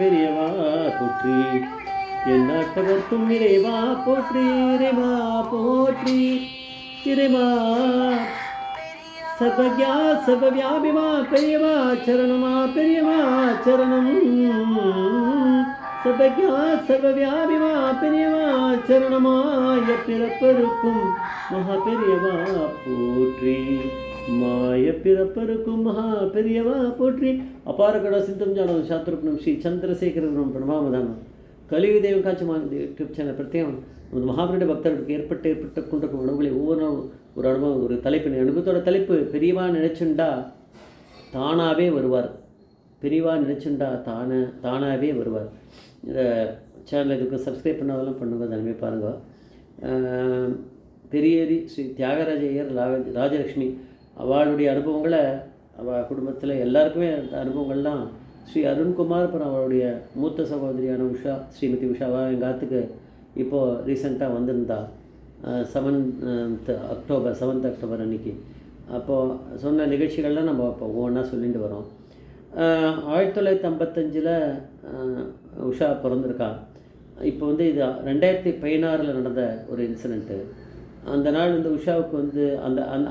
பெரியவா போற்றி. எந்நாட்டவர்க்கும் இறைவா போற்றி. இறைவா போற்றி. இறைவா சர்வஜா சர்வவியாபிமா பெரியவா சரணமா பெரியவா சரணம். சர்வஜா சர்வவியாபிமா பெரியவா சரணமாய பிறப்பருக்கும் மகா பெரியவா போற்றி. மாய பிறப்பருக்கும் மகா பெரியவா போற்றி. அபாரகட சிந்தம் ஜானம் சாஸ்திரப்பணம் ஸ்ரீ சந்திரசேகரன் பிரணாமதானம். கலியுக தெய்வம் காட்சி யூடியூப் சேனல் பிரத்யேகம் நமது மகாபெரிய பக்தர்களுக்கு ஏற்பட்டு கொண்டிருக்கும் உணவுகளை ஒவ்வொரு நாளும் ஒரு அனுபவம், ஒரு தலைப்பு. அனுபவத்தோட தலைப்பு பெரியவா நினைச்சுண்டா தானாகவே வருவார். பெரியவா நினைச்சுண்டா தானாகவே வருவார். இந்த சேனல் இதுக்கு சப்ஸ்கிரைப் பண்ணாதெல்லாம் பண்ணுங்க, தனிமே பாருங்கள். பெரியேரி ஸ்ரீ தியாகராஜ ஐயர் ராஜலக்ஷ்மி அவளுடைய அனுபவங்களை அவள் குடும்பத்தில் எல்லாருக்குமே அந்த அனுபவங்கள்லாம் ஸ்ரீ அருண்குமார், அப்புறம் அவளுடைய மூத்த சகோதரியான உஷா, ஸ்ரீமதி உஷாவா எங்கள் ஆத்துக்கு இப்போது ரீசெண்டாக வந்திருந்தா 7th அக்டோபர் அன்றைக்கி. அப்போது சொன்ன நிகழ்ச்சிகள்லாம் நம்ம இப்போ ஒவ்வொன்றா சொல்லிட்டு வரோம். 1955 உஷா பிறந்திருக்கா. இப்போ வந்து இது 2016 நடந்த ஒரு இன்சிடெண்ட்டு. அந்த நாள் வந்து உஷாவுக்கு வந்து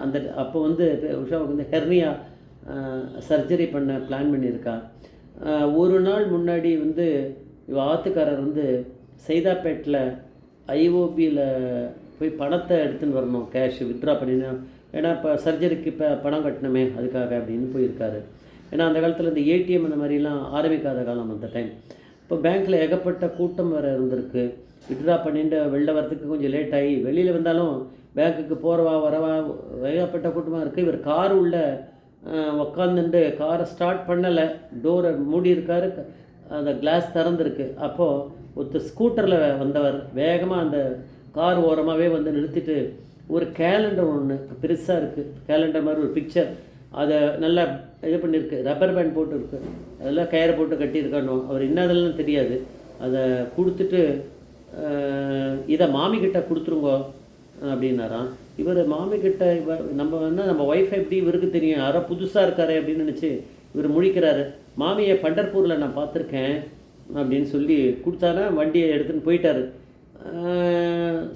அந்த அப்போ வந்து உஷாவுக்கு வந்து ஹெர்னியா சர்ஜரி பண்ண பிளான் பண்ணியிருக்கா. ஒரு நாள் முன்னாடி வந்து ஆத்துக்காரர் வந்து சைதாப்பேட்டில் ஐஓபியில் போய் பணத்தை எடுத்துன்னு வரணும், கேஷ் வித்ட்ரா பண்ணினா, ஏன்னா இப்போ சர்ஜரிக்கு இப்போ பணம் கட்டணுமே அதுக்காக அப்படின்னு போயிருக்காரு. ஏன்னா அந்த காலத்தில் இந்த ஏடிஎம் அந்த மாதிரிலாம் ஆரம்பிக்காத காலம் அந்த டைம். இப்போ பேங்க்கில் ஏகப்பட்ட கூட்டம் வேறு இருந்திருக்கு. வித்ட்ரா பண்ணிட்டு வெளில வரத்துக்கு கொஞ்சம் லேட் ஆகி வெளியில் வந்தாலும் பேங்க்குக்கு போகிறவா வரவா ஏகப்பட்ட கூட்டமாக இருக்குது. இவர் கார் உள்ள உக்காந்துட்டு காரை ஸ்டார்ட் பண்ணலை, டோரை மூடி இருக்காரு, அந்த கிளாஸ் திறந்துருக்கு. அப்போது ஒருத்தர் ஸ்கூட்டரில் வந்தவர் வேகமாக அந்த கார் ஓரமாகவே வந்து நிறுத்திட்டு ஒரு கேலண்டர் ஒன்று பெருசாக இருக்குது, கேலண்டர் மாதிரி ஒரு பிக்சர், அதை நல்லா இது பண்ணியிருக்கு, ரப்பர் பேண்ட் போட்டு இருக்குது, அதெல்லாம் கயிறை போட்டு கட்டியிருக்கானோ அவர் என்னதெல்லாம் தெரியாது. அதை கொடுத்துட்டு இதை மாமிக்கிட்ட கொடுத்துருங்கோ அப்படின்னாராம். இவர் மாமிக்கிட்ட நம்ம ஒய்ஃப் எப்படி இவருக்கு தெரியும், யாரோ புதுசாக இருக்காரு அப்படின்னு நினச்சி இவர் முழிக்கிறாரு. மாமியை பண்டர்பூரில் நான் பார்த்துருக்கேன் அப்படின்னு சொல்லி கொடுத்தானா, வண்டியை எடுத்துன்னு போயிட்டார்.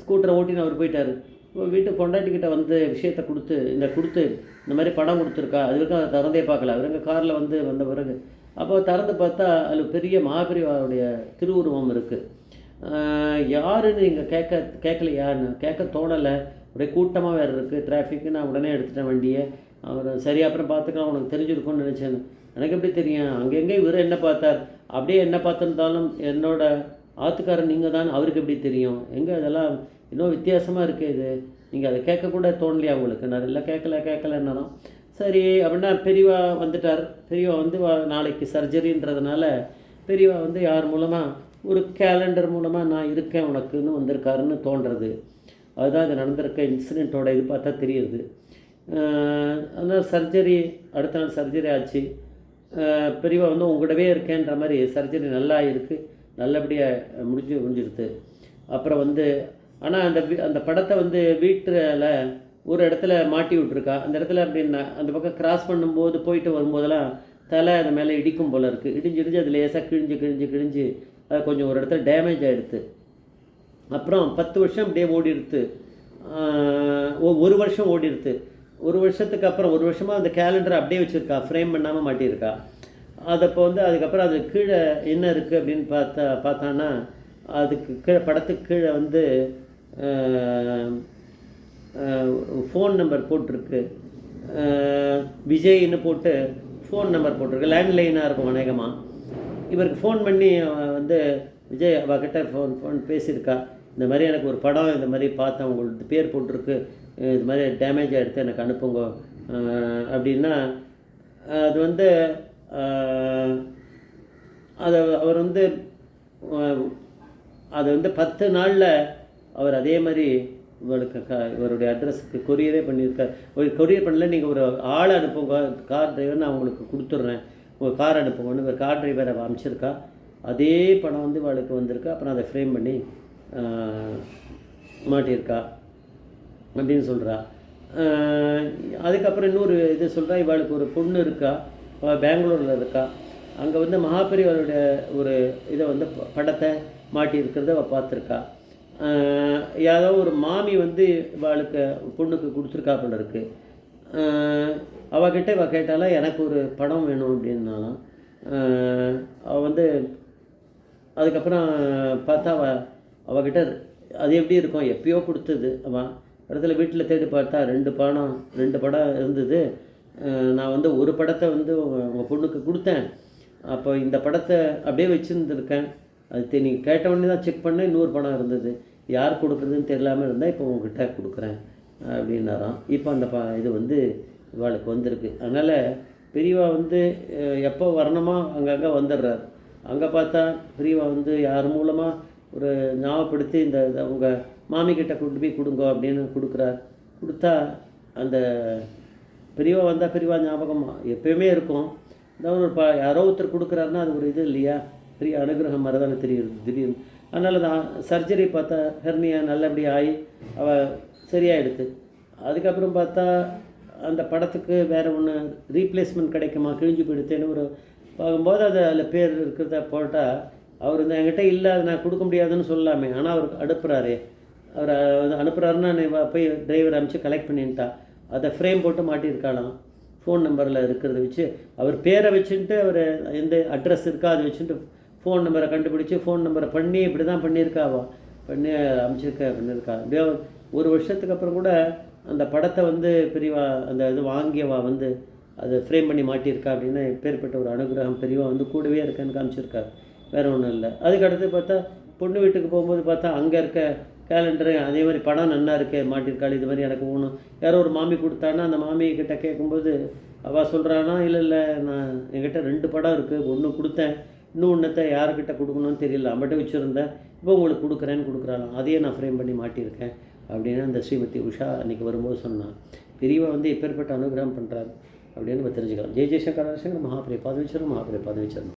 ஸ்கூட்டரை ஓட்டின்னு அவர் போயிட்டார். இப்போ வீட்டு பொண்டாட்டிக்கிட்ட வந்து விஷயத்தை கொடுத்து இந்த மாதிரி பணம் கொடுத்துருக்கா, அது வரைக்கும் அதை திறந்தே பார்க்கல. அவருங்க காரில் வந்த பிறகு அப்போ திறந்து பார்த்தா அதில் பெரிய மகாபெரிவாவுடைய திருவுருவம் இருக்குது. யாருன்னு நீங்கள் கேட்கலையான்னு கேட்க தோணலை. ஒரே கூட்டமாக வேறு இருக்குது, டிராஃபிக்கு. நான் உடனே எடுத்துட்டேன் வண்டியை. அவர் சரி அப்புறம் பார்த்துக்கலாம், உனக்கு தெரிஞ்சிருக்கும்னு நினச்சேன். எனக்கு எப்படி தெரியும், அங்கெங்கே இவர் என்ன பார்த்தார், அப்படியே என்ன பார்த்துருந்தாலும் என்னோட ஆத்துக்காரன் நீங்கள் தான், அவருக்கு எப்படி தெரியும், எங்கே இதெல்லாம் இன்னும் வித்தியாசமாக இருக்குது இது, நீங்கள் அதை கேட்கக்கூட தோணலையா உங்களுக்கு? நான் எல்லாம் கேட்கலன்னாலும் சரி அப்படின்னா பெரியவா வந்துட்டார். பெரியவா வந்து நாளைக்கு சர்ஜரின்றதுனால பெரியவா வந்து யார் மூலமாக ஒரு கேலண்டர் மூலமாக நான் இருக்கேன் உனக்குன்னு வந்திருக்காருன்னு தோன்றுறது. அதுதான் அது நடந்திருக்க இன்சிடெண்ட்டோட இது பார்த்தா தெரியுது. அதனால் சர்ஜரி அடுத்த நாள் சர்ஜரி ஆச்சு. பெரியவா வந்து உங்கூடவே இருக்கேன்ற மாதிரி சர்ஜரி நல்லா இருக்குது, நல்லபடியாக முடிஞ்சிருது. அப்புறம் வந்து ஆனால் அந்த படத்தை வந்து வீட்டில் ஒரு இடத்துல மாட்டி விட்ருக்கா. அந்த இடத்துல அப்படின்னா அந்த பக்கம் கிராஸ் பண்ணும்போது போயிட்டு வரும்போதெல்லாம் தலை அது மேலே இடிக்கும் போல் இருக்குது. இடிஞ்சு அது லேசாக கிழிஞ்சு அது கொஞ்சம் ஒரு இடத்துல டேமேஜ் ஆகிடுது. அப்புறம் 10 வருஷம் அப்படியே ஓடிடுது, 1 வருஷம் ஓடிடுது. 1 வருஷத்துக்கு அப்புறம் 1 வருஷமாக அந்த கேலண்டரை அப்படியே வச்சுருக்கா, ஃப்ரேம் பண்ணாமல் மாட்டியிருக்கா. அதை இப்போ வந்து அதுக்கப்புறம் அது கீழே என்ன இருக்குது அப்படின்னு பார்த்தான்னா அதுக்கு கீழே படத்துக்கு கீழே வந்து ஃபோன் நம்பர் போட்டிருக்கு, விஜய்னு போட்டு ஃபோன் நம்பர் போட்டிருக்கு. லேண்ட்லைனாக இருக்கும் அநேகமாக. இவருக்கு ஃபோன் பண்ணி வந்து விஜய் அவகிட்ட ஃபோன் பேசியிருக்கா, இந்த மாதிரி எனக்கு ஒரு படம் இந்த மாதிரி பார்த்தேன், உங்களுக்கு பேர் போட்டிருக்கு, இது மாதிரி டேமேஜ் ஆகிடுத்து எனக்கு அனுப்புங்க அப்படின்னா அது வந்து அவர் வந்து அது வந்து 10 நாளில் அவர் அதே மாதிரி இவருக்கு இவருடைய அட்ரஸுக்கு கொரியரே பண்ணியிருக்கார். ஒரு கொரியர் பண்ணல, நீங்கள் ஒரு ஆளை அனுப்புங்க, கார் டிரைவர் நான் உங்களுக்கு கொடுத்துட்றேன், ஒரு கார் அனுப்புங்கன்னு ஒரு கார் டிரைவரை அமைச்சிருக்கா. அதே பணம் வந்து இவளுக்கு வந்திருக்கு. அப்புறம் அதை ஃப்ரேம் பண்ணி மாட்டியிருக்கா அப்படின்னு சொல்கிறா. அதுக்கப்புறம் இன்னொரு இது சொல்கிறா, இவளுக்கு ஒரு பொண்ணு இருக்கா, அவள் பெங்களூரில் இருக்கா. அங்கே வந்து மகாபெரிவாளுடைய ஒரு இதை வந்து படத்தை மாட்டியிருக்கிறத அவள் பார்த்துருக்கா. யாரோ ஒரு மாமி வந்து இவளுக்கு பொண்ணுக்கு கொடுத்துருக்கா போல இருக்குது. அவகிட்ட இவள் கேட்டாலா எனக்கு ஒரு படம் வேணும் அப்படின்னாலாம். அவள் வந்து அதுக்கப்புறம் பார்த்தா அவகிட்ட அது எப்படி இருக்கும், எப்பயோ கொடுத்தது. அவன் இடத்துல வீட்டில் தேடி பார்த்தா 2 படம் இருந்தது. நான் வந்து ஒரு படத்தை வந்து உங்கள் பொண்ணுக்கு கொடுத்தேன். அப்போ இந்த படத்தை அப்படியே வச்சுருந்துருக்கேன். அது நீங்கள் கேட்ட உடனே தான் செக் பண்ணேன், இன்னொரு படம் இருந்தது. யார் கொடுக்குறதுன்னு தெரியாமல் இருந்தால் இப்போ உங்ககிட்ட கொடுக்குறேன் அப்படின்னாராம். இப்போ அந்த இது வந்து இவாளுக்கு வந்திருக்கு. அதனால் பெரியவா வந்து எப்போ வரணுமோ அங்கங்கே வந்துடுறார். அங்கே பார்த்தா பெரியவா வந்து யார் மூலமாக ஒரு ஞாபகப்படுத்தி இந்த உங்கள் மாமிக்கிட்ட கொண்டு போய் கொடுங்கோ அப்படின்னு கொடுக்குறார். கொடுத்தா அந்த பெரியவா வந்தால் பெரியவா ஞாபகமாக எப்பயுமே இருக்கும். ஒரு யாரோ ஒருத்தர் கொடுக்குறாருன்னா அது ஒரு இது இல்லையா, பெரிய அனுகிரகம் மாதிரி தானே தெரியுது திடீர்னு. அதனால தான் சர்ஜரி பார்த்தா ஹெர்னியா நல்லபடியாக ஆகி அவள் சரியாயிடுது. அதுக்கப்புறம் பார்த்தா அந்த படத்துக்கு வேறு ஒன்று ரீப்ளேஸ்மெண்ட் கிடைக்குமா, கிழிஞ்சு போயிடுத்தேன்னு ஒரு பார்க்கும்போது அது அதில் பேர் இருக்கிறத போட்டால் அவர் வந்து என்கிட்ட இல்லை, அது நான் கொடுக்க முடியாதுன்னு சொல்லலாமே. ஆனால் அவருக்கு அனுப்புகிறாரே, அவர் அனுப்புகிறாருன்னா நீ போய் டிரைவர் அனுப்பிச்சு கலெக்ட் பண்ணிட்டா அதை ஃப்ரேம் போட்டு மாட்டியிருக்காளாம். ஃபோன் நம்பரில் இருக்கிறத வச்சு அவர் பேரை வச்சுட்டு அவர் எந்த அட்ரஸ் இருக்கா அதை வச்சுட்டு ஃபோன் நம்பரை கண்டுபிடிச்சி ஃபோன் நம்பரை பண்ணி இப்படி தான் பண்ணியிருக்காவா, பண்ணி பண்ணியிருக்கா. அப்படியே ஒரு வருஷத்துக்கு அப்புறம் கூட அந்த படத்தை வந்து பெரியவா அந்த இது வாங்கியவா வந்து அதை ஃப்ரேம் பண்ணி மாட்டியிருக்கா. அப்படின்னா எப்பேற்பட்ட ஒரு அனுகிரகம் பெரியவா வந்து கூடவே இருக்கேன்னு காமிச்சிருக்காரு, வேறு ஒன்றும் இல்லை. அதுக்கடுத்து பார்த்தா பொண்ணு வீட்டுக்கு போகும்போது பார்த்தா அங்கே இருக்க கேலண்டரு அதே மாதிரி படம் நல்லா இருக்கே மாட்டியிருக்காள், இது மாதிரி எனக்கு ஒன்றும் யாரோ ஒரு மாமி கொடுத்தான்னா அந்த மாமி கிட்ட கேட்கும்போது அவள் சொல்கிறான்னா இல்லை நான் என்கிட்ட 2 படம் இருக்குது, ஒன்று கொடுத்தேன், இன்னும் ஒன்றத்தை யாருக்கிட்ட கொடுக்கணும்னு தெரியல, அவன்கிட்ட வச்சுருந்தேன், இப்போ உங்களுக்கு கொடுக்குறேன்னு அதையே நான் ஃப்ரேம் பண்ணி மாட்டியிருக்கேன் அப்படின்னு அந்த ஸ்ரீமதி உஷா அன்றைக்கி வரும்போது சொன்னான். பெரியவா வந்து எப்பேற்பட்ட அனுகிரகம் பண்ணுறாரு அப்படின்னு நம்ம தெரிஞ்சுக்கலாம். ஜெய் ஜெய்சங்கர் மகாபிரிய பாதவிச்சரம் மகாபிரிய பாதவிச்சரம்.